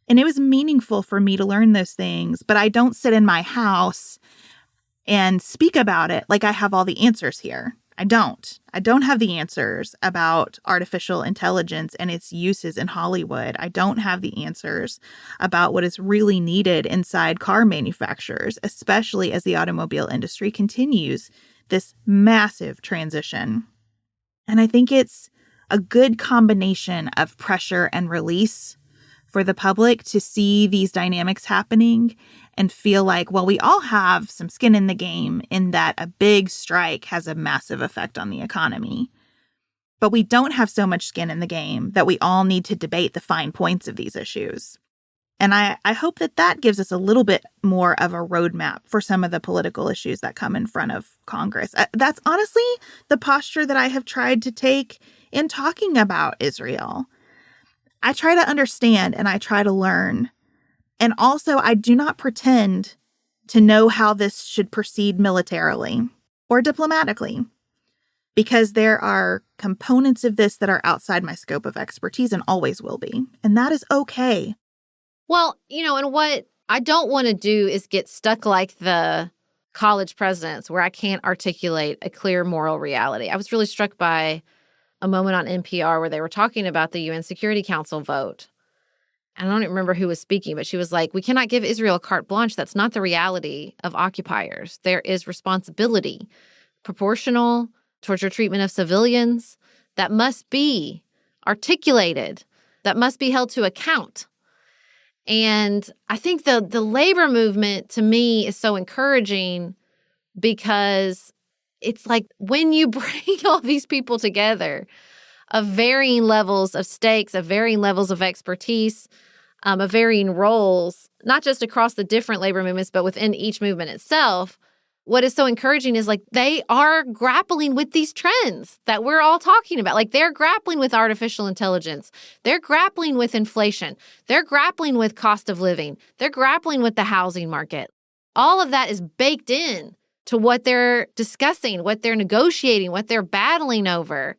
And it was meaningful for me to learn those things, but I don't sit in my house and speak about it like I have all the answers here. I don't have the answers about artificial intelligence and its uses in Hollywood. I don't have the answers about what is really needed inside car manufacturers, especially as the automobile industry continues this massive transition. And I think it's a good combination of pressure and release for the public to see these dynamics happening and feel like, well, we all have some skin in the game in that a big strike has a massive effect on the economy. But we don't have so much skin in the game that we all need to debate the fine points of these issues. And I hope that gives us a little bit more of a roadmap for some of the political issues that come in front of Congress. That's honestly the posture that I have tried to take in talking about Israel. I try to understand and I try to learn. And also, I do not pretend to know how this should proceed militarily or diplomatically, because there are components of this that are outside my scope of expertise and always will be. And that is okay. Well, and what I don't want to do is get stuck like the college presidents where I can't articulate a clear moral reality. I was really struck by a moment on NPR where they were talking about the UN Security Council vote. I don't even remember who was speaking, but she was like, we cannot give Israel carte blanche. That's not the reality of occupiers. There is responsibility, proportional towards your treatment of civilians that must be articulated, that must be held to account. And I think the labor movement to me is so encouraging because it's like when you bring all these people together of varying levels of stakes, of varying levels of expertise, of varying roles, not just across the different labor movements, but within each movement itself. What is so encouraging is like they are grappling with these trends that we're all talking about. Like they're grappling with artificial intelligence. They're grappling with inflation. They're grappling with cost of living. They're grappling with the housing market. All of that is baked in to what they're discussing, what they're negotiating, what they're battling over.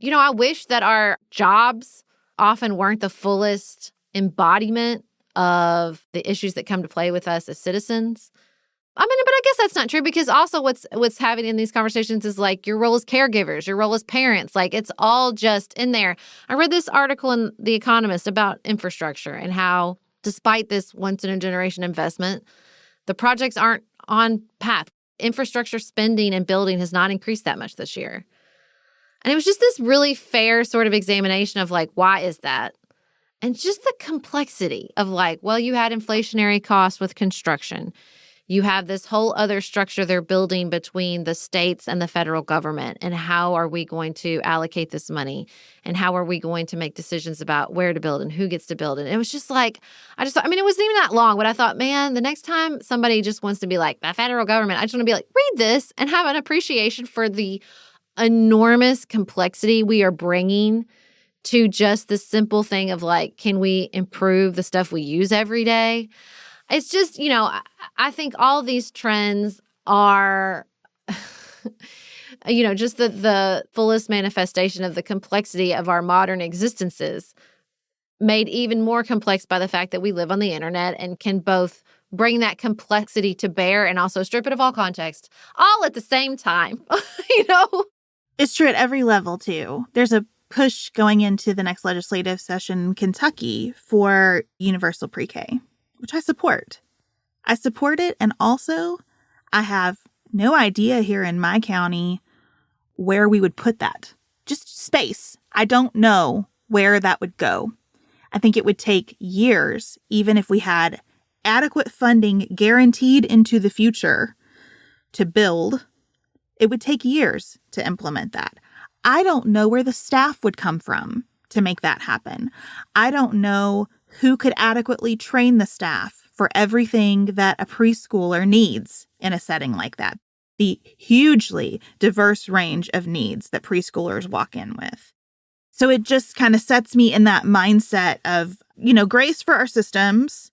You know, I wish that our jobs often weren't the fullest embodiment of the issues that come to play with us as citizens. I mean, but I guess that's not true because also what's happening in these conversations is like your role as caregivers, your role as parents, like it's all just in there. I read this article in The Economist about infrastructure and how despite this once-in-a-generation investment, the projects aren't on path. Infrastructure spending and building has not increased that much this year. And it was just this really fair sort of examination of like, why is that? And just the complexity of like, well, you had inflationary costs with construction. You have this whole other structure they're building between the states and the federal government. And how are we going to allocate this money? And how are we going to make decisions about where to build and who gets to build? And it was just like, it wasn't even that long, but I thought, man, the next time somebody just wants to be like, the federal government, I just want to be like, read this and have an appreciation for the enormous complexity we are bringing to just the simple thing of like, can we improve the stuff we use every day? It's just, you know, I think all these trends are, you know, just the fullest manifestation of the complexity of our modern existences, made even more complex by the fact that we live on the internet and can both bring that complexity to bear and also strip it of all context, all at the same time, you know? It's true at every level, too. There's a push going into the next legislative session in Kentucky for universal pre-K, which I support. I support it, and also I have no idea here in my county where we would put that. Just space. I don't know where that would go. I think it would take years, even if we had adequate funding guaranteed into the future to build. It would take years to implement that. I don't know where the staff would come from to make that happen. I don't know who could adequately train the staff for everything that a preschooler needs in a setting like that. The hugely diverse range of needs that preschoolers walk in with. So it just kind of sets me in that mindset of, you know, grace for our systems,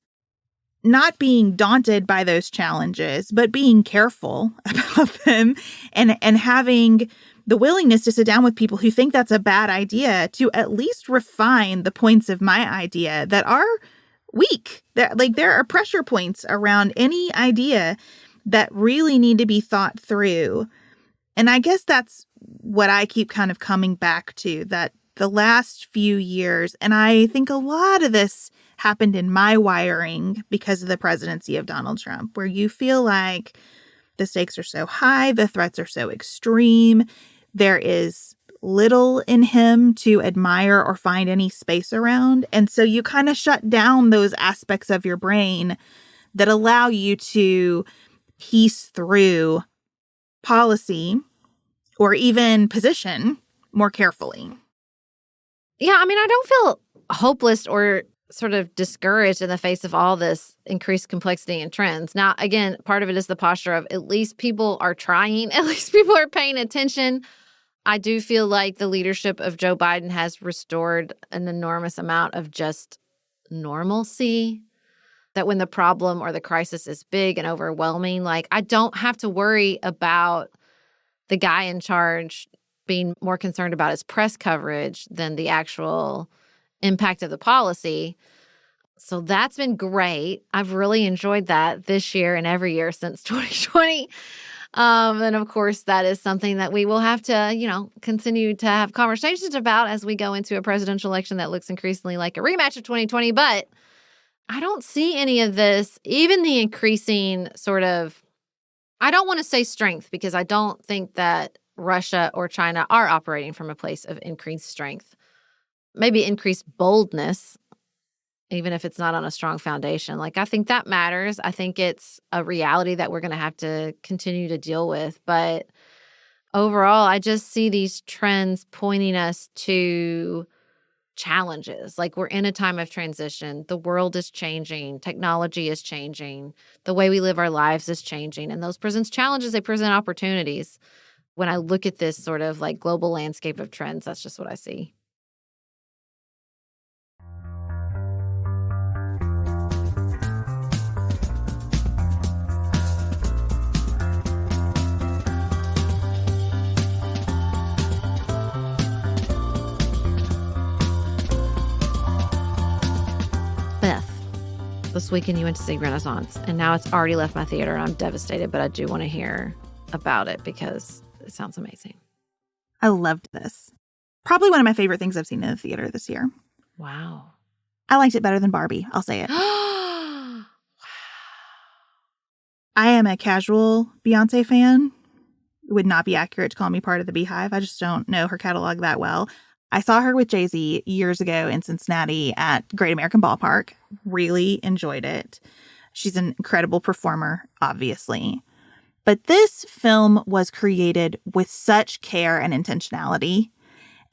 not being daunted by those challenges, but being careful about them and having the willingness to sit down with people who think that's a bad idea to at least refine the points of my idea that are weak. There are pressure points around any idea that really need to be thought through. And I guess that's what I keep kind of coming back to, that the last few years, and I think a lot of this happened in my wiring because of the presidency of Donald Trump, where you feel like the stakes are so high, the threats are so extreme, there is little in him to admire or find any space around. And so you kind of shut down those aspects of your brain that allow you to piece through policy or even position more carefully. Yeah, I mean, I don't feel hopeless or sort of discouraged in the face of all this increased complexity and trends. Now, again, part of it is the posture of at least people are trying, at least people are paying attention. I do feel like the leadership of Joe Biden has restored an enormous amount of just normalcy, that when the problem or the crisis is big and overwhelming, like I don't have to worry about the guy in charge being more concerned about his press coverage than the actual impact of the policy. So that's been great. I've really enjoyed that this year and every year since 2020. And of course, that is something that we will have to, you know, continue to have conversations about as we go into a presidential election that looks increasingly like a rematch of 2020. But I don't see any of this, even the increasing sort of, I don't want to say strength, because I don't think that Russia or China are operating from a place of increased strength. Maybe increased boldness, even if it's not on a strong foundation. Like, I think that matters. I think it's a reality that we're going to have to continue to deal with. But overall, I just see these trends pointing us to challenges. Like, we're in a time of transition. The world is changing. Technology is changing. The way we live our lives is changing. And those presents challenges. They present opportunities. When I look at this sort of like global landscape of trends, that's just what I see. Beth, this weekend you went to see Renaissance, and now it's already left my theater, and I'm devastated, but I do want to hear about it because it sounds amazing. I loved this. Probably one of my favorite things I've seen in the theater this year. Wow. I liked it better than Barbie. I'll say it. Wow. I am a casual Beyoncé fan. It would not be accurate to call me part of the Beehive. I just don't know her catalog that well. I saw her with Jay-Z years ago in Cincinnati at Great American Ballpark. Really enjoyed it. She's an incredible performer, obviously. But this film was created with such care and intentionality.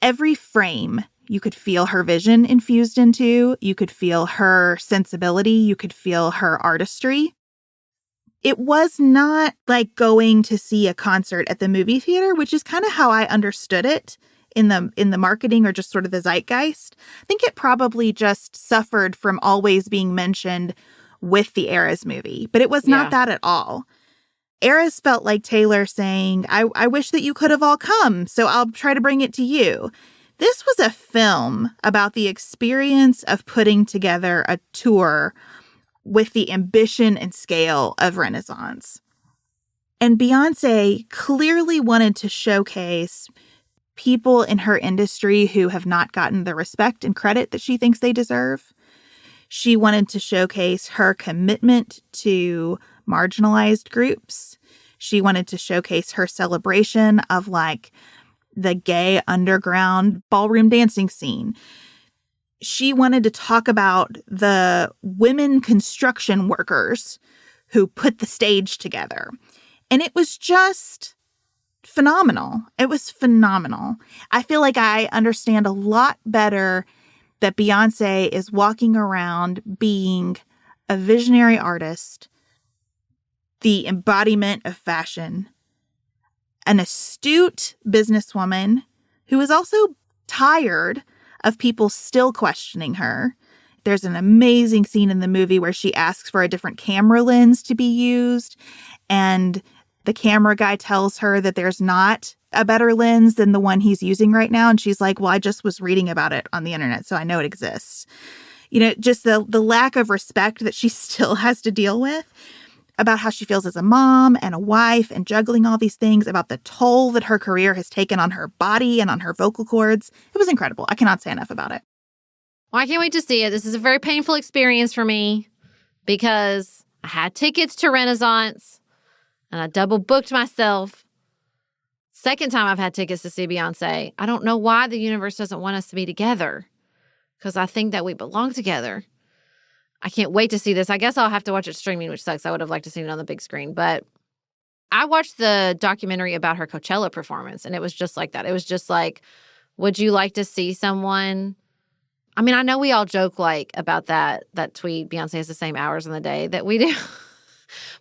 Every frame, you could feel her vision infused into. You could feel her sensibility. You could feel her artistry. It was not like going to see a concert at the movie theater, which is kind of how I understood it in the marketing or just sort of the zeitgeist. I think it probably just suffered from always being mentioned with the Eras movie, but it was not that at all. Eras felt like Taylor saying, I wish that you could have all come, so I'll try to bring it to you. This was a film about the experience of putting together a tour with the ambition and scale of Renaissance. And Beyoncé clearly wanted to showcase people in her industry who have not gotten the respect and credit that she thinks they deserve. She wanted to showcase her commitment to marginalized groups. She wanted to showcase her celebration of like the gay underground ballroom dancing scene. She wanted to talk about the women construction workers who put the stage together. And it was just phenomenal. It was phenomenal. I feel like I understand a lot better that Beyoncé is walking around being a visionary artist, the embodiment of fashion, an astute businesswoman who is also tired of people still questioning her. There's an amazing scene in the movie where she asks for a different camera lens to be used, and the camera guy tells her that there's not a better lens than the one he's using right now. And she's like, well, I just was reading about it on the internet, so I know it exists. You know, just the lack of respect that she still has to deal with about how she feels as a mom and a wife and juggling all these things, about the toll that her career has taken on her body and on her vocal cords. It was incredible. I cannot say enough about it. Well, I can't wait to see it. This is a very painful experience for me because I had tickets to Renaissance and I double booked myself. Second time I've had tickets to see Beyoncé. I don't know why the universe doesn't want us to be together because I think that we belong together. I can't wait to see this. I guess I'll have to watch it streaming, which sucks. I would have liked to see it on the big screen. But I watched the documentary about her Coachella performance, and it was just like that. It was just like, would you like to see someone? I mean, I know we all joke like about that tweet, Beyoncé has the same hours in the day that we do.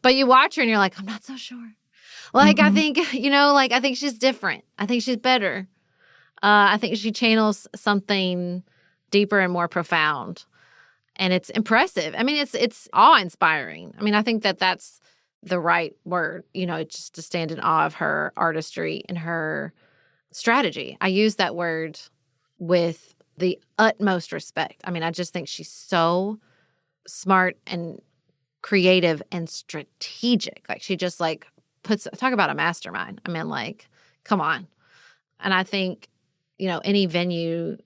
But you watch her and you're like, I'm not so sure. Like, I think, you know, like, I think she's different. I think she's better. I think she channels something deeper and more profound. And it's impressive. I mean, it's awe-inspiring. I mean, I think that that's the right word, you know, just to stand in awe of her artistry and her strategy. I use that word with the utmost respect. I mean, I just think she's so smart and creative and strategic. Like, she just like talk about a mastermind. I mean, like, come on. And I think, you know, any venue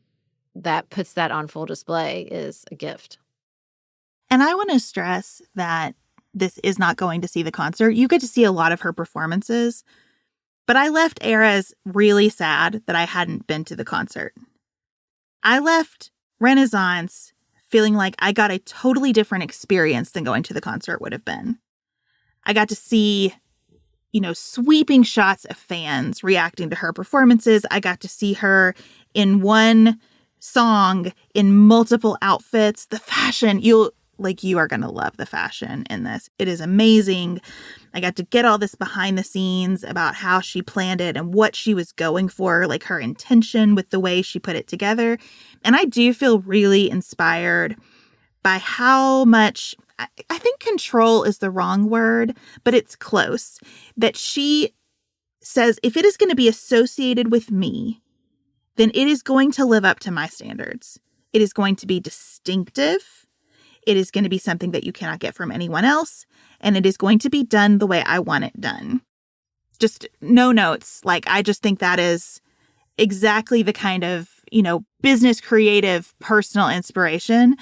that puts that on full display is a gift. And I want to stress that this is not going to see the concert. You get to see a lot of her performances, but I left Eras really sad that I hadn't been to the concert. I left Renaissance feeling like I got a totally different experience than going to the concert would have been. I got to see, you know, sweeping shots of fans reacting to her performances. I got to see her in one song in multiple outfits. The fashion, you are going to love the fashion in this. It is amazing. I got to get all this behind the scenes about how she planned it and what she was going for, like her intention with the way she put it together. And I do feel really inspired by how much, I think control is the wrong word, but it's close, that she says, if it is going to be associated with me, then it is going to live up to my standards. It is going to be distinctive. It is going to be something that you cannot get from anyone else. And it is going to be done the way I want it done. Just no notes. Like, I just think that is exactly the kind of, business, creative, personal inspiration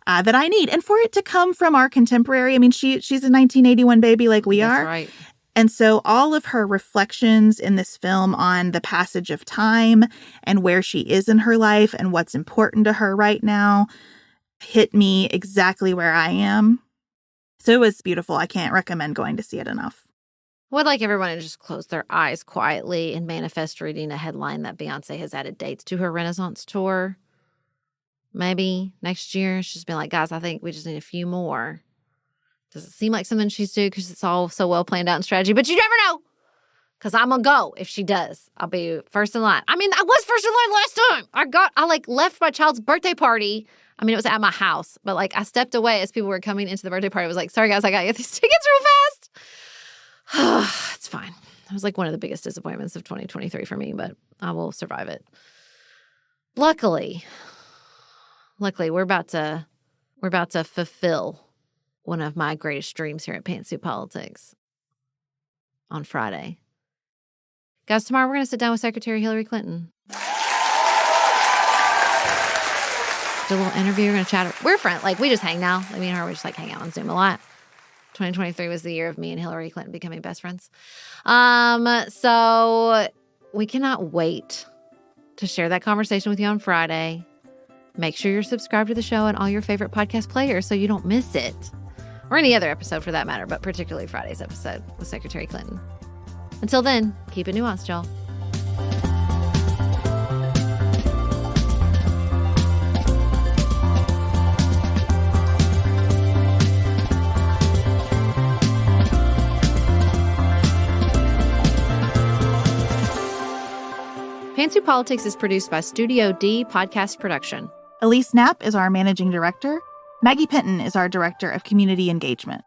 that I need. And for it to come from our contemporary, I mean, she's a 1981 baby like we are. That's right. And so all of her reflections in this film on the passage of time and where she is in her life and what's important to her right now hit me exactly where I am. So it was beautiful. I can't recommend going to see it enough. I would like everyone to just close their eyes quietly and manifest reading a headline that Beyoncé has added dates to her Renaissance tour. Maybe next year she's been like, guys, I think we just need a few more. Does it seem like something she's doing because it's all so well planned out in strategy? But you never know, because I'm going to go if she does. I'll be first in line. I mean, I was first in line last time. I left my child's birthday party. I mean, it was at my house, but I stepped away as people were coming into the birthday party. I was like, sorry, guys, I got to get these tickets real fast. It's fine. It was one of the biggest disappointments of 2023 for me, but I will survive it. Luckily, we're about to fulfill one of my greatest dreams here at Pantsuit Politics on Friday. Guys, tomorrow we're going to sit down with Secretary Hillary Clinton. Do a little interview. We're going to chat. We're friends. We just hang now. Me and her, we just hang out on Zoom a lot. 2023 was the year of me and Hillary Clinton becoming best friends. So we cannot wait to share that conversation with you on Friday. Make sure you're subscribed to the show and all your favorite podcast players so you don't miss it. Or any other episode for that matter, but particularly Friday's episode with Secretary Clinton. Until then, keep it nuanced, y'all. Pantsuit Politics is produced by Studio D Podcast Production. Elise Knapp is our managing director. Maggie Penton is our director of community engagement.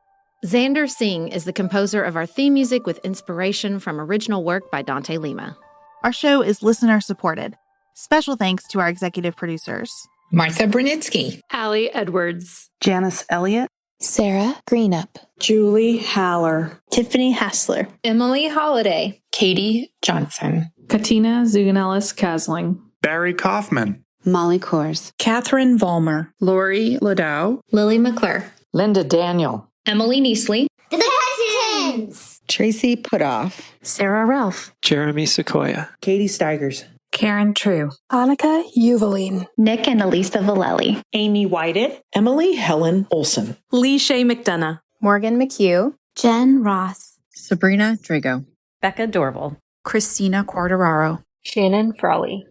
Xander Singh is the composer of our theme music with inspiration from original work by Dante Lima. Our show is listener-supported. Special thanks to our executive producers. Martha Brunitsky. Allie Edwards. Janice Elliott. Sarah Greenup. Julie Haller. Tiffany Hassler. Emily Holiday. Katie Johnson. Katina Zuganellis-Kasling. Barry Kaufman. Molly Kors. Catherine Vollmer. Lori Ladow. Lily McClure. Linda Daniel. Emily Neasley. The Hutchins. Tracy Putoff. Sarah Ralph. Jeremy Sequoia. Katie Steigers. Karen True. Annika Uvaline. Nick and Elisa Valelli. Amy Whited. Emily Helen Olson. Lee Shea McDonough. Morgan McHugh. Jen Ross. Sabrina Drago. Becca Dorval. Christina Quartararo. Shannon Frawley.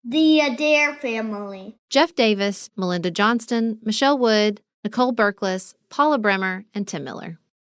The Adair family. Jeff Davis, Melinda Johnston, Michelle Wood, Nicole Berkless, Paula Bremer, and Tim Miller.